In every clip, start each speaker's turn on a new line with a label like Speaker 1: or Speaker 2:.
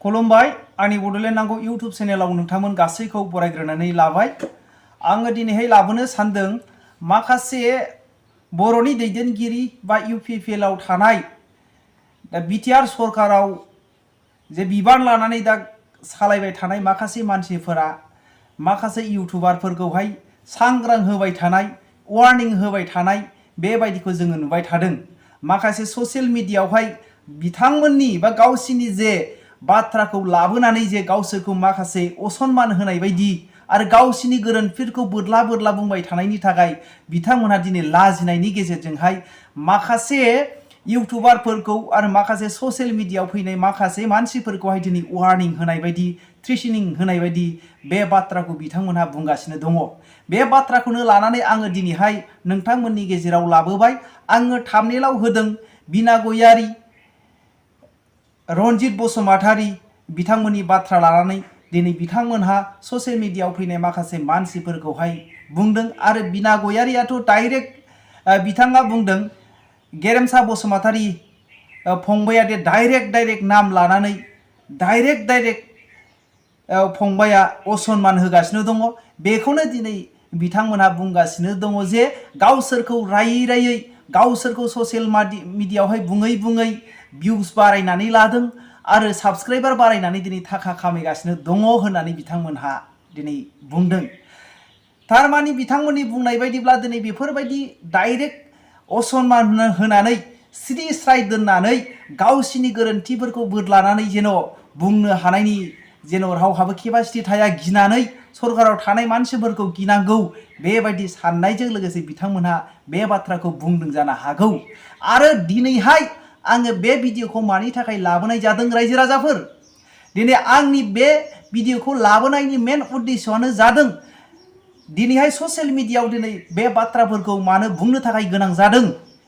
Speaker 1: खुलुमबाय आंनि बड'लेण्ड नांगौ इउट्युब चेनेलाव नोंथांमोन गासैखौ बरायग्रोनानै लाबाय। आङो दिनैहाय लाबोनो सानदों माखासे बर'नि दैदेनगिरि बा UPPL आव थानाय दा बिटिआर सरकाराव जे बिबान लानानै दा सालायबाय थानाय माखासे मानसिफोरा माखासे इउटुबारफोरखौहाय सांग्रां होबाय थानाय वार्निं होबाय थानाय बेबायदिखौ जोङो नुबाय थादों। माखासे ससियेल मिडियायावहाय बिथांमोननि बा गावसिनि जे बाथ्राखौ लाबोनानै जे गावसोरखौ माखासे असनमान होनाय बायदि आरो गावसिनि गोरोन्थिफोरखौ बोदला बोदला बुंबाय थानायनि थाखाय बिथांमोनहा दिनै लाजिनायनि गेजेरजोंहाय माखासे इउटुबारफोरखौ आरो माखासे ससियेल मिडियायाव फैनाय माखासे मानसिफोरखौहाय दिनै वार्निं होनाय बायदि थ्रेटनिं होनाय बायदि बे बाथ्राखौ बिथांमोनहा बुंगासिनो दङ। बे बाथ्राखौनो लानानै आङो दिनैहाय नोंथांमोननि गेजेराव लाबोबाय। आङो थाम्बनेइलाव होदों बिना गयारी, रनजित बसुमतारी बिथांमोननि बाथ्रा लानानै दिनै बिथांमोनहा ससियेल मिडियायाव फैनाय माखासे मानसिफोरखौहाय बुंदों आरो बिना गयारीयाथ' डाइरेक्ट बिथाङा बुंदों गेरेमसा बसुमतारी फंबाया दे डाइरेक्ट नाम लानानै डाइरेक्ट फंबाया असनमान होगासिनो दङ। बेखौनो दिनै बिथांमोनहा बुंगासिनो दङ जे गावसोरखौ रायै गावसोरखौ ससियेल मिडियायावहाय बुङै भिउस बारायनानै लादों आरो साबस्क्राइबार बारायनानै दिनै थाखा खामायगासिनो दङ होननानै बिथांमोनहा दिनै बुंदों। थारमानि बिथांमोननि बुंनाय बायदिब्ला दिनै बेफोरबायदि डाइरेक्ट असनमान होनानै सिरि स्राय दोननानै गावसिनि गोरोन्थिफोरखौ बोदलानानै जेन' बुंनो हानायनि जेन' रावहाबो केपासिटि थाया, गिनानै सरकाराव थानाय मानसिफोरखौ गिनांगौ बेबायदि साननायजों लोगोसे बिथांमोनहा बे बाथ्राखौ बुंदों जानो हागौ। आरो दिनैहाय आङो बे भिडिअखौ मानि थाखाय लाबोनाय जादों रायजो राजाफोर, दिनै आंनि बे भिडिअखौ लाबोनायनि मेन उद्देश्यआनो जादों दिनैहाय ससियेल मिडियायाव दिनै बे बाथ्राफोरखौ मानो बुंनो थाखाय गोनां जादों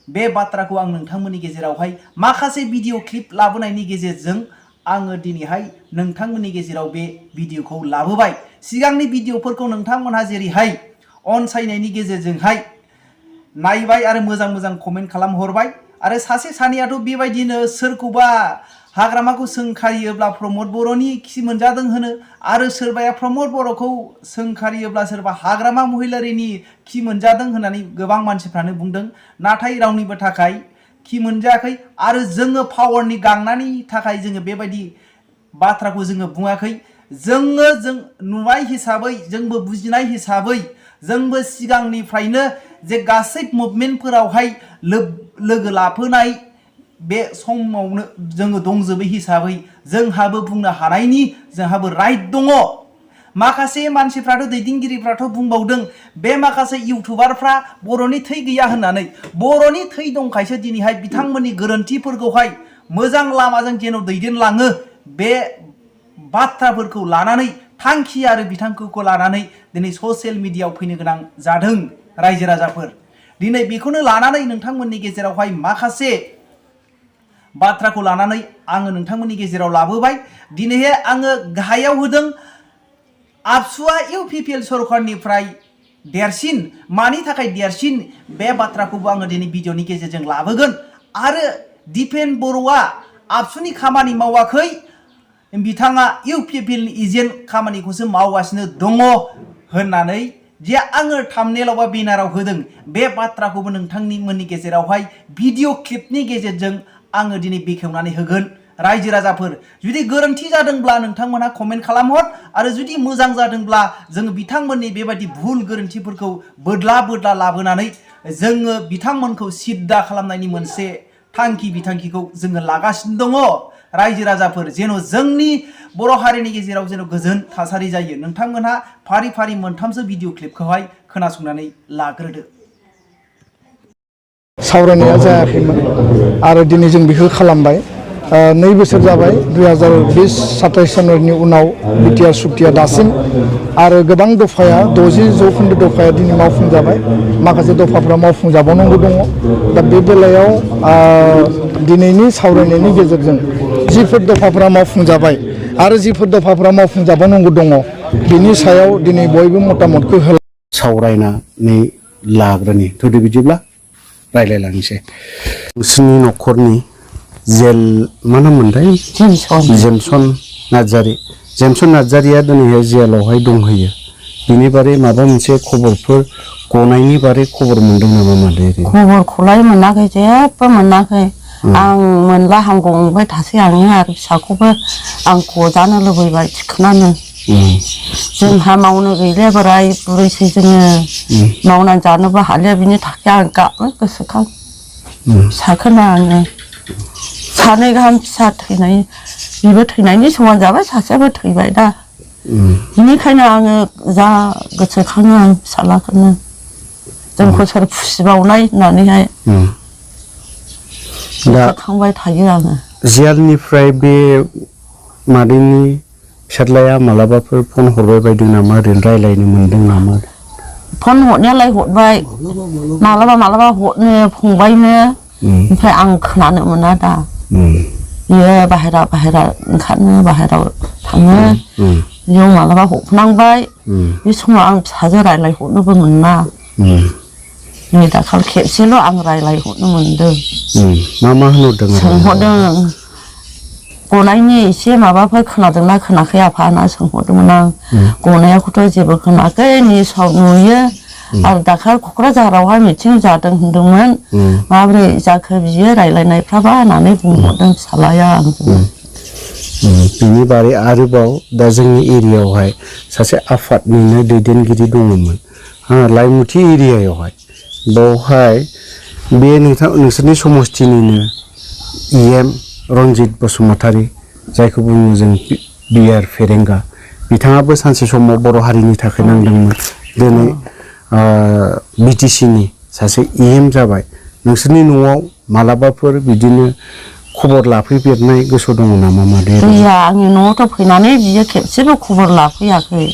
Speaker 1: बे बाथ्राखौ आं नोंथांमोननि गेजेरावहाय माखासे भिडिअ क्लिप लाबोनायनि गेजेरजों आङो दिनैहाय नोंथांमोननि गेजेराव बे भिडिअखौ लाबोबाय। सिगांनि भिडिअफोरखौ नोंथांमोनहा जेरैहाय अनसायनायनि गेजेरजोंहाय नायबाय आरो मोजां कमेन्ट खालामहरबाय आरो सासे सानैयाथ' बेबायदिनो सोरखौबा हाग्रामाखौ सोंखारियोब्ला प्रमद बर'नि खि मोनजादों होनो आरो सोरबाया प्रमद बर'खौ सोंखारियोब्ला सोरबा हाग्रामा महिलारिनि खि मोनजादों होननानै गोबां मानसिफ्रानो बुंदों। नाथाय रावनिबो थाखाय खि मोनजायाखै आरो जोङो पावारनि गांनायनि थाखाय जोङो बेबायदि बाथ्राखौ जोङो बुङाखै। जों नुनाय हिसाबै जोंबो बुजिनाय हिसाबै जोंबो सिगांनिफ्रायनो जे गासै मुभमेन्टफोरावहाय लोगो लाफोनाय बे समावनो जोङो दंजोबो हिसाबै जोंहाबो बुंनो हानायनि जोंहाबो राइट दङ। माखासे मानसिफ्राथ' दैदेनगिरिफ्राथ' बुंबावदों बे माखासे इउटुबारफ्रा बर'नि थै गैया होननानै। बर'नि थै दंखायसो दिनैहाय बिथांमोननि गोरोन्थिफोरखौहाय मोजां लामाजों जेन' दैदेनलाङो बे बाथ्राफोरखौ लानानै थांखि आरो बिथांखिखौ लानानै दिनै ससियेल मिडियायाव फैनो गोनां जादों रायजो राजाफोर। दिनै बेखौनो लानानै नोंथांमोननि गेजेरावहाय माखासे बाथ्राखौ लानानै आङो नोंथांमोननि गेजेराव लाबोबाय। दिनैहाय आङो गाहायाव होदों आबसुआ UPPL सरकारनिफ्राय देरसिन, मानि थाखाय देरसिन बे बाथ्राखौबो आङो दिनै भिडिअनि गेजेरजों लाबोगोन। आरो दिपेन बर'आ आबसुनि खामानि मावाखै, बिथाङा UPPL एजेन्ट खामानिखौसो मावगासिनो दङ होननानै जे आङो थाम्बनेइलाव बा बेनाराव होदों बे बाथ्राखौबो नोंथांमोननि गेजेरावहाय भिडिअ क्लिपनि गेजेरजों आङो दिनै बेखेवनानै होगोन। रायजो राजाफोर जुदि गोरोन्थि जादोंब्ला नोंथांमोनहा कमेन्ट खालामहर आरो जुदि मोजां जादोंब्ला जोङो बिथांमोननि बेबायदि भुल गोरोन्थिफोरखौ बोदला लाबोनानै जोङो बिथांमोनखौ सिद्दा खालामनायनि मोनसे बिथांखिखौ जोङो लागासिनो दङ। रायजो राजाफोर जेन' जोंनि बर' हारिनि गेजेराव जेन' गोजोन थासारि जायो। नोंथांमोनहा फारि मोनथामसो भिडिअ क्लिपखौहाय खोनासंनानै लाग्रोदो।
Speaker 2: सावरायनाया जायाखैमोन आरो दिनै जों बेखौ खालामबाय। 2 बोसोर जाबाय 2020-27 जानुवारिनि उनाव बिटिआर सुक्तिया दासिम आरो गोबां दफाया 60% दफाया दिनै मावफुंजाबाय, माखासे दफाफ्रा मावफुंजाबावनांगौ दङ। दा बे बेलायाव दिनैनि सावरायनायनि गेजेरजों जिफोर दफाफ्रा मावफुंजाबाय आरो जिफोर दफाफ्रा मावफुंजाबावनांगौ दङ बिनि सायाव दिनै बयबो मतामतखौ सावरायनानै लाग्रोनि। थौदो बिदिब्ला रायलायलांसै। नोंसिनि न'खरनि जेल मा नाम मोनथाय? जेमसन
Speaker 3: नार्जारि जेमसन नार्जारिया दिनैहाय जेलावहाय दंहैयो बिनि बारै माबा मोनसे खबरफोर गनायनि बारै खबर मोनदों नामा मादै
Speaker 4: खबरखौलाय मोनाखै जेबो मोनाखै आं मोनला हामगौ मोनबाय थासै आङो आरो फिसाखौबो आं गजानो लुबैबाय थिखोनानो जोंहा मावनो गैले बोराय बुरैसै जोङो मावनानै जानोबो हालिया बिनि थाखाय आं गाबनो गोसोखां फिसाखौनो आङो सानै गाहाम फिसा थैनाय बिबो थैनायनि समान जाबाय सासेयाबो थैबाय दा बेनिखायनो आङो जा गोसोखाङो आं फिसालाखौनो जोंखौ सोर फुसिबावनाय होननानैहाय गोसोखांबाय थायो आङो
Speaker 3: जेलनिफ्राय बे मादैनि फिसाज्लाया मालाबाफोर फन हरबाय बायदों नामा ओरैनो रायलायनो मोनदों नामा
Speaker 4: फन हरनायालाय हरबाय मालाबा मालाबा हरनो फंबायनो ओमफ्राय आं खोनानो मोना दा बियो बाहेरा ओंखारनो बाहेरायाव थाङो बेयाव मालाबा हरनांबाय बे समाव आं फिसाजो रायलायहरनोबो मोना नै दाखालि खेबसेल' आं रायलायहरनो मोनदों
Speaker 3: मा होनहरदों
Speaker 4: सोंहरदों गनायनि एसे माबाफोर खोनादोंना खोनाखै आफा होनना सोंहरदोंमोन आं गनायाखौथ' जेबो खोनाखै निउसाव नुयो आरो दाखालि क'क्राझारावहाय मिथिं जादों होनदोंमोन माबोरै जाखो बियो रायलायनायफ्राबा होननानै बुंहरदों फिसालाया आंजों
Speaker 3: बिनि बारै आरोबाव दा जोंनि एरियायावहाय सासे आफादनिनो दैदेनगिरि दङमोन लाइमुथि एरियायावहाय बेवहाय बे नोंसोरनि समस्थिनिनो EM रन्जित बसुमतारी जायखौ बुङो जों बिआर फेरेंगा बिथाङाबो सानसे समाव बर' हारिनि थाखाय नांदोंमोन दिनै BTCनि सासे EM जाबाय नोंसोरनि न'आव मालाबाफोर बिदिनो खबर लाफैफेरनाय गोसो दङ नामा मादै
Speaker 4: गैया आंनि न'आवथ' फैनानै बियो खेबसेबो खबर लाफैयाखै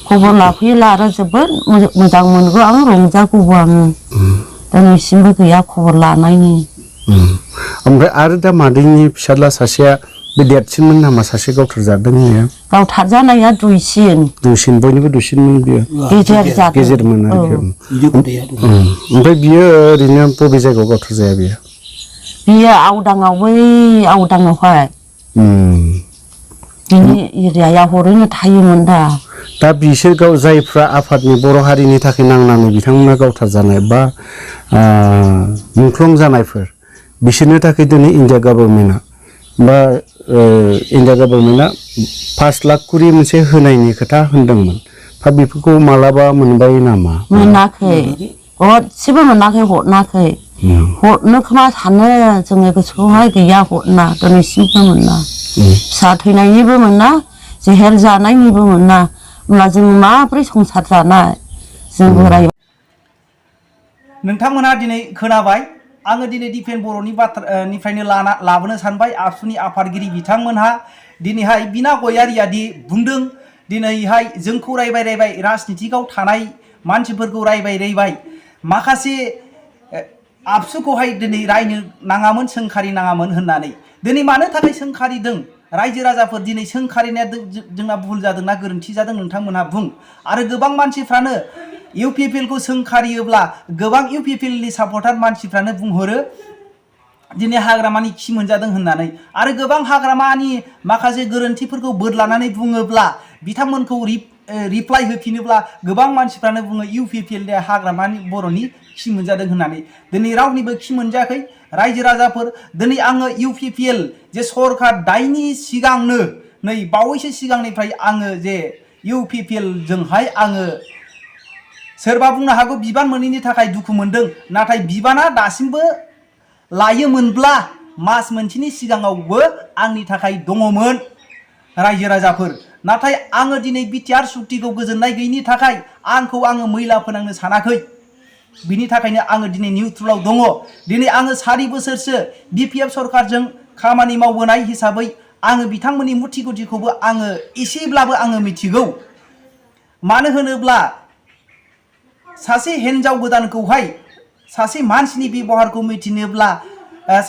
Speaker 4: खबर लाफैयोला आरो जोबोद मोजां मोनगौ आं रंजागौबो आङो दिनैसिमबो गैया खबर लानायनि
Speaker 3: ओमफ्राय आरो दा मादैनि फिसाज्ला सासेया बे देरसिनमोन नामा सासे गावथारजादों होननाया
Speaker 4: गावथारजानाया दुइसिन
Speaker 3: बयनिबो दुइसिनमोन बियो गेजेरमोन आरोखि ओमफ्राय बियो ओरैनो बबे जायगायाव गावथारजाया बियो
Speaker 4: आवदाङाव बै आवदाङावहाय बिनि एरियाया हरैनो थायोमोन दा
Speaker 3: बिसोर जायफ्रा आफादनि बर' हारिनि थाखाय नांनानै बिथांमोना गावथारजानाय बा मुंख्लं जानायफोर बिसोरनि थाखाय दिनै इन्डिया गभर्नमेन्टआ 5 लाख करि मोनसे होनायनि खोथा होनदोंमोन दा बेफोरखौ मालाबा मोनबाय नामा
Speaker 4: मोनाखै गरसेबो मोनाखै हरनाखै हरनो खोमा सानो जोङो गोसोआवहाय गैया हरना दिनैसिमबो मोना फिसा थैनायनिबो मोना जेहेल जानायनिबो मोना होमब्ला जों माब्रै संसार जानाय जों बोराय
Speaker 1: नोंथांमोनहा दिनै खोनाबाय आङो दिनै दिपेन बर'नि बाथ्रानिफ्रायनो लाबोनो सानबाय आबसुनि आफादगिरि बिथांमोनहा दिनैहाय बिना गयारिया दि बुंदों दिनैहाय जोंखौ रायबाय राजनितिकआव थानाय मानसिफोरखौ रायबाय माखासे आबसुखौहाय दिनै रायनो नाङामोन सोंखारि नाङामोन होननानै दिनै मानो थाखाय सोंखारिदों रायजो राजाफोर दिनै सोंखारिनाया जोंना भुल जादोंना गोरोन्थि जादों नोंथांमोनहा बुं आरो गोबां मानसिफ्रानो UPPL खौ सोंखारियोब्ला गोबां UPPL नि सापर्टार मानसिफ्रानो बुंहरो दिनै हाग्रामानि खि मोनजादों होननानै आरो गोबां हाग्रामानि माखासे गोरोन्थिफोरखौ बोदलानानै बुङोब्ला बिथांमोनखौ रिप्लाइ होफिनोब्ला गोबां मानसिफ्रानो बुङो UPPL हाग्रामानि बर'नि खि मोनजादों होननानै दिनै रावनिबो खि मोनजायाखै रायजो राजाफोर दिनै आङो UPPL जे सरकार दायनि सिगांनो नै बावैसो सिगांनिफ्राय आङो जे UPPL जोंहाय आङो सोरबा बुंनो हागौ बिबान मोनैनि थाखाय दुखु मोनदों नाथाय बिबाना दासिमबो लायोमोनब्ला मास मोनसेनि सिगाङावबो आंनि थाखाय दङमोन रायजो राजाफोर नाथाय आङो दिनै बिटिआर सुक्तिखौ गोजोननाय गैयिनि थाखाय आङो मैला फोनांनो सानाखै बिनि थाखायनो आङो दिनै निउट्रेलाव दङ दिनै आङो 4 बोसोरसो BPF सरकारजों खामानि मावबोनाय हिसाबै आङो बिथांमोननि मुथि गुथिखौबो आङो एसेब्लाबो आङो मिथिगौ मानो होनोब्ला सासे हिनजाव गोदानखौहाय सासे मानसिनि बेबहारखौ मिथिनोब्ला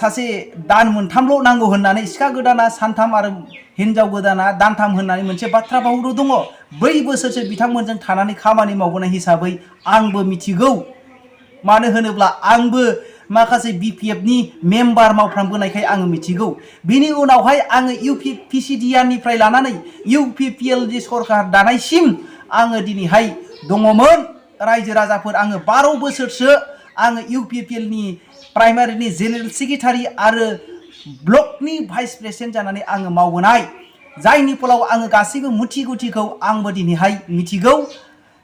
Speaker 1: सासे दान मोनथामल' नांगौ होननानै सिखा गोदाना सानथाम आरो हिनजाव गोदाना दानथाम होननानै मोनसे बाथ्रा भावबो दङ 4 बोसोरसो बिथांमोनजों थानानै खामानि मावबोनाय हिसाबै आंबो मिथिगौ मानो होनोब्ला आंबो माखासे BPF नि मेम्बार मावफ्रामबोनायखाय आङो मिथिगौ। बिनि उनावहाय आङो UPPCDR निफ्राय लानानै UPPL नि सरकार दानायसिम आङो दिनैहाय दङमोन रायजो राजाफोर। आङो 12 बोसोरसो आङो UPPL नि प्राइमारिनि जेनेरेल सेक्रेटारि आरो ब्लकनि भाइस प्रेसिडेन्ट जानानै आङो मावबोनाय, जायनि फलाव आङो गासैबो मुथि गुथिखौ आंबो दिनैहाय मिथिगौ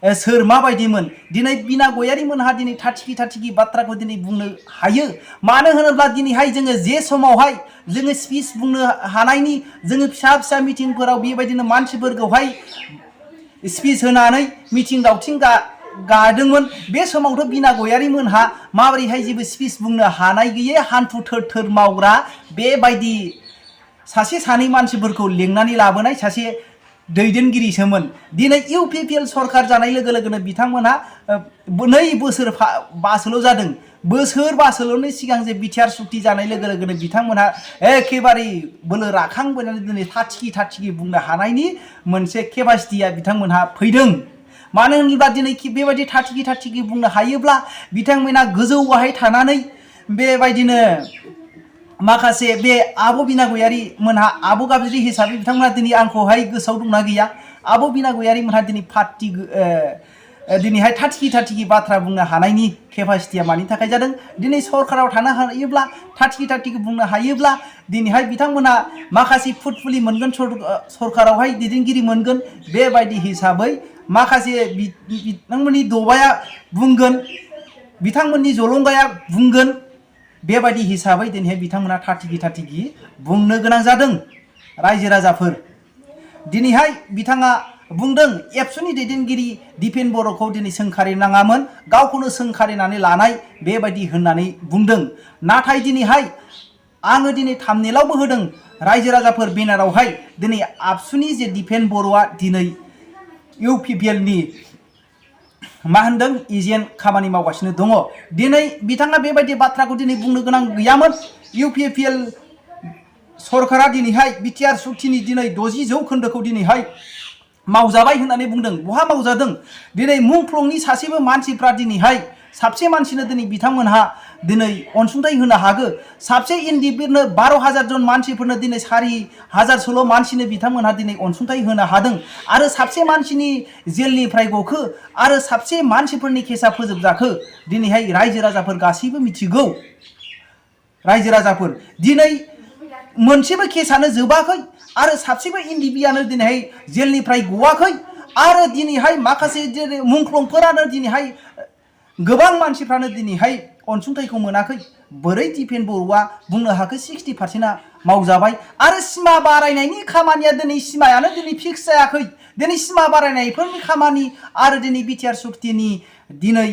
Speaker 1: सोर माबायदिमोन। दिनै बिना गयारि मोनहा दिनै थाथिखि बाथ्राखौ दिनै बुंनो हायो। मानो होनोब्ला दिनैहाय जोङो जे समावहाय जोङो स्पिच बुंनो हानायनि जोङो फिसा मिटिंफोराव बेबायदिनो मानसिफोरखौहाय स्पिच होनानै मिथिं दावथिं गादोंमोन, बे समावथ' बिना गयारि मोनहा माबोरैहाय जेबो स्पिच बुंनो हानाय गैयै हान्थु थोर मावग्रा बेबायदि सासे सानै मानसिफोरखौ लेंनानै लाबोनाय सासे दैदेनगिरिसोमोन। दिनै UPPL सरकार जानाय लोगो लोगोनो बिथांमोनहा 2 बोसोर बासोल' जादों। बोसोरबासोल'नि सिगां जे बिटिआर सुक्ति जानाय लोगो लोगोनो बिथांमोनहा एखेबारे बोलो राखांबोनानै दिनै थाथिखि बुंनो हानायनि मोनसे केपासिटिया बिथांमोनहा फैदों। मानो होनोब्ला दिनै बेबायदि थाथिखि बुंनो हायोब्ला बिथांमोना गोजौआवहाय थानानै बेबायदिनो माखासे बे आब' बिना गयारि मोनहा आब' गाबज्रि हिसाबै बिथांमोना दिनै आंखौहाय गोसोआव दंना गैया? आब' बिना गयारि मोनहा दिनै दिनैहाय थाथिखि बाथ्रा बुंनो हानायनि केपासिटिया मानि थाखाय जादों? दिनै सरकाराव थानो हायोब्ला थाथिखि बुंनो हायोब्ला दिनैहाय बिथांमोना माखासे फुटफुलि मोनगोन, सरकारावहाय दैदेनगिरि मोनगोन। बेबायदि हिसाबै माखासे बिथांमोननि दबाया बुंगोन, बिथांमोननि जलंगाया बुंगोन। बेबायदि हिसाबै दिनैहाय बिथांमोना थाथिखि बुंनो गोनां जादों। रायजो राजाफोर दिनैहाय बिथाङा बुंदों एबसुनि दैदेनगिरि दिपेन बर'खौ दिनै सोंखारि नाङामोन, गावखौनो सोंखारिनानै लानाय बेबायदि होननानै बुंदों। नाथाय दिनैहाय आङो दिनै थामनेलावबो होदों रायजो राजाफोर बेनारावहाय दिनै आबसुनि जे दिपेन बर'आ दिनै UPPL नि मा होनदों एजेन्ट खामानि मावगासिनो दङ। दिनै बिथाङा बेबायदि बाथ्राखौ दिनै बुंनो गोनां गैयामोन। UPPL सरकारा दिनैहाय बिटिआर सुक्तिनि दिनै 60% दिनैहाय मावजाबाय होननानै बुंदों। बहा मावजादों? दिनै मुंख्लंनि सासेबो मानसिफ्रा दिनैहाय साबसे मानसिनो दिनै बिथांमोनहा दिनै अनसुंथाइ होनो हागो। साबसे इन्डिपेन्डनो 12,000 जन मानसिफोरनो दिनै 4,000 मानसिनो बिथांमोनहा दिनै अनसुंथाइ होनो हादों। आरो साबसे मानसिनि जेलनिफ्राय गखो आरो साबसे मानसिफोरनि केसा फोजोबजाखो दिनैहाय रायजो राजाफोर गासैबो मिथिगौ। रायजो राजाफोर दिनै मोनसेबो केसानो जोबाखै आरो साबसेबो इन्डिपियानो दिनैहाय जेलनिफ्राय गवाखै। आरो दिनैहाय माखासे मुंख्लंफोरानो दिनैहाय गोबां मानसिफ्रानो दिनैहाय अनसुंथाइखौ मोनाखै। बोरै दिपेन बर'आ बुंनो हाखो 60%आ मावजाबाय? आरो सिमा बारायनायनि खामानिया दिनै सिमायानो दिनै फिक्स जायाखै। दिनै सिमा बारायनायफोरनि खामानि आरो दिनै बिटिआर सुक्तिनि दिनै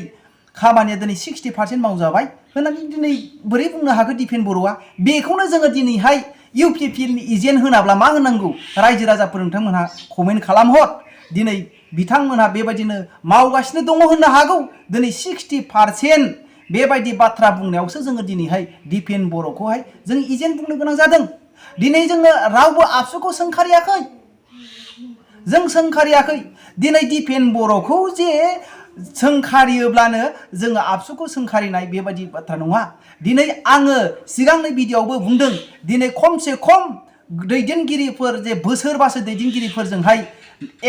Speaker 1: खामानिया दिनै 60% मावजाबाय होननानै दिनै बोरै बुंनो हाखो दिपेन बर'आ? बेखौनो जोङो दिनैहाय UPPL नि एजेन्ट होनाब्ला मा होनांगौ? रायजो राजाफोर नोंथांमोनहा कमेन्ट खालामहर। दिनै बिथांमोनहा बेबायदिनो मावगासिनो दङ होननो हागौ। दिनै 60% बेबायदि बाथ्रा बुंनायावसो जोङो दिनैहाय दिपेन बर'खौहाय जों एजेन्ट बुंनो गोनां जादों। दिनै जोङो रावबो आबसुखौ सोंखारियाखै, जों सोंखारियाखै। दिनै दिपेन बर'खौ जे सोंखारियोब्लानो जोङो आबसुखौ सोंखारिनाय बेबायदि बाथ्रा नङा। दिनै आङो सिगांनि भिडिअ'आवबो बुंदों दिनै खमसे खम दैदेनगिरिफोर जे बोसोरबासो दैदेनगिरिफोरजोंहाय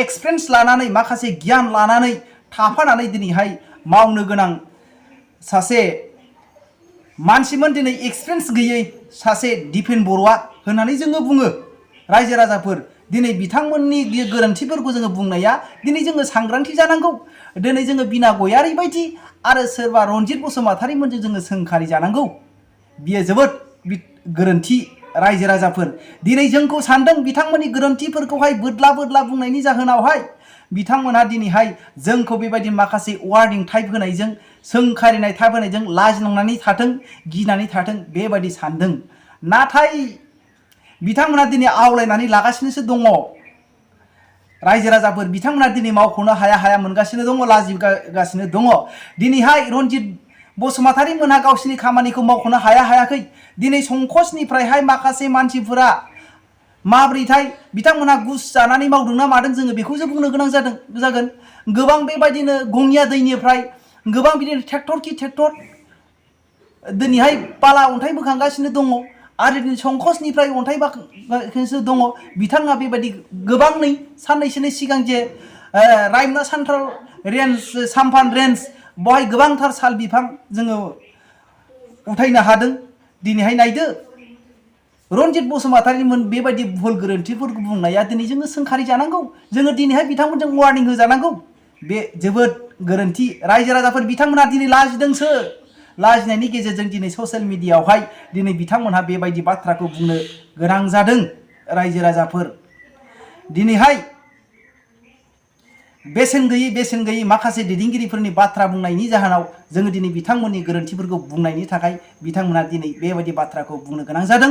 Speaker 1: एक्सपिरियेन्स लानानै माखासे गियान लानानै थाफानानै दिनैहाय मावनो गोनां सासे मानसिमोन दिनै एक्सपिरियेन्स गैयै सासे दिपेन बर'आ होननानै जोङो बुङो। रायजो राजाफोर दिनै बिथांमोननि गोरोन्थिफोरखौ जोङो बुंनाया दिनै जोङो सांग्रांथि जानांगौ। दिनै जोङो बिना गयारि बायदि आरो सोरबा रनजित बसुमतारिमोनजों जोङो सोंखारि जानांगौ, बियो जोबोद गोरोन्थि। रायजो राजाफोर दिनै जोंखौ सानदों बिथांमोननि गोरोन्थिफोरखौहाय बोदला बुंनायनि जाहोनावहाय बिथांमोनहा दिनैहाय जोंखौ बेबायदि माखासे वार्निं टाइप होनायजों सोंखारिनाय टाइप होनायजों लाजिनांनानै थाथों, गिनानै थाथों बेबायदि सानदों। नाथाय बिथांमोना दिनै आवलायनानै लागासिनोसो दङ। रायजो राजाफोर बिथांमोना दिनै मावख'नो हाया मोनगासिनो दङ, लाजिगासिनो दङ। दिनैहाय रनजित बसुमतारि मोनहा गावसिनि खामानिखौ मावख'नो हायाखै। दिनै संकसनिफ्रायहाय माखासे मानसिफोरा माब्रैथाय बिथांमोनहा गुस जानानै मावदोंना मादों जोङो बेखौसो बुंनो गोनां जागोन। गोबां बेबायदिनो गङिया दैनिफ्राय गोबां बिदिनो ट्रेक्टर दिनैहाय बाला अन्थाइ बोखांगासिनो दङ आरो दिनै संकसनिफ्राय अन्थाइ बोखांगासिनो दङ बिथाङा बेबायदि गोबाङै साननैसोनि सिगां जे रायमना सेन्ट्रेल रेन्ज साम्फान रेन्ज बेवहाय गोबांथार साल बिफां जोङो उथायनो हादों दिनैहाय नायदो रनजित बसुमतारीमोन बेबायदि भुल गोरोन्थिफोरखौ बुंनाया दिनै जोङो सोंखारि जानांगौ जोङो दिनैहाय बिथांमोनजों वार्निं होजानांगौ बे जोबोद गोरोन्थि रायजो राजाफोर बिथांमोना दिनै लाजिदोंसो लाजिनायनि गेजेरजों दिनै ससियेल मिडियायावहाय दिनै बिथांमोनहा बेबायदि बाथ्राखौ बुंनो गोनां जादों रायजो राजाफोर दिनैहाय बेसेन गैयै माखासे दैदेनगिरिफोरनि बाथ्रा बुंनायनि जाहोनाव जोङो दिनै बिथांमोननि गोरोन्थिफोरखौ बुंनायनि थाखाय बिथांमोना दिनै बेबायदि बाथ्राखौ बुंनो गोनां जादों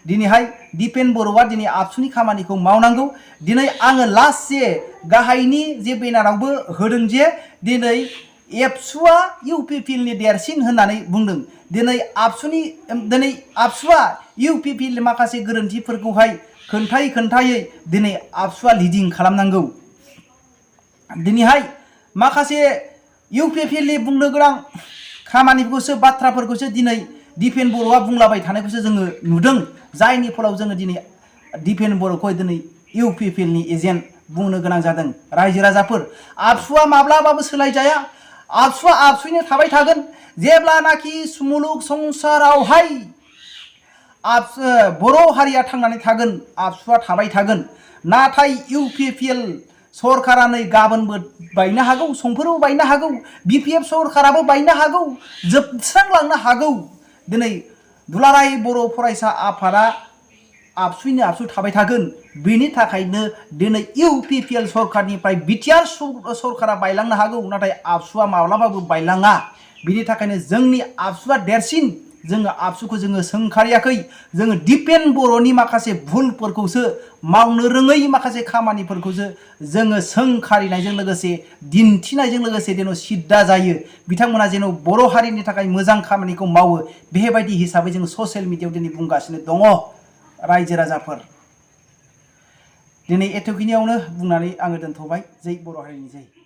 Speaker 1: दिनैहाय दिपेन बर'आ दिनै आबसुनि खामानिखौ मावनांगौ दिनै आङो लास्ट जे गाहायनि जे बेनारावबो होदों जे दिनै एबसुआ UPPLनि देरसिन होननानै बुंदों दिनै आबसुआ UPPLनि माखासे गोरोन्थिफोरखौहाय खोन्थायै दिनै आबसुआ लिडिं खालामनांगौ दिनैहाय माखासे UPPLनि बुंनो गोनां खामानिफोरखौसो बाथ्राफोरखौसो दिनै दिपेन बर'आ बुंलाबाय थानायखौसो जोङो नुदों जायनि फलाव जोङो दिनै दिपेन बर'खौ दिनै UPPLनि एजेन्ट बुंनो गोनां जादों रायजो राजाफोर आबसुआ माब्लाबाबो सोलायजाया आबसुआ आबसुयैनो थाबाय थागोन जेब्लानाखि मुलुग संसारावहाय बर' हारिया थांनानै थागोन आबसुआ थाबाय थागोन नाथाय UPPL सरकारा नै गाबोनबो बायनो हागौ समफोरबो बायनो हागौ BPF सरकाराबो बायनो हागौ जोबस्रांलांनो हागौ दिनै दुलाराय बर' फरायसा आफादा आबसुयैनो आबसु थाबाय थागोन बेनि थाखायनो दिनै UPPL सरकारनिफ्राय बिटिआर सरकारा बायलांनो हागौ नाथाय आबसुआ माब्लाबाबो बायलाङा बिनि थाखायनो जोंनि आबसुआ देरसिन जोङो आबसुखौ जोङो सोंखारियाखै जोङो दिपेन बर'नि माखासे भुलफोरखौसो मावनो रोङै माखासे खामानिफोरखौसो जोङो सोंखारिनायजों लोगोसे दिन्थिनायजों लोगोसे जेन' सिद्दा जायो बिथांमोना जेन' बर' हारिनि थाखाय मोजां खामानिखौ मावो बेबायदि हिसाबै जोङो ससियेल मिडियायाव दिनै बुंगासिनो दङ रायजो राजाफोर दिनै एथ'खिनियावनो बुंनानै आङो दोनथ'बाय जै बर' हारिनि जै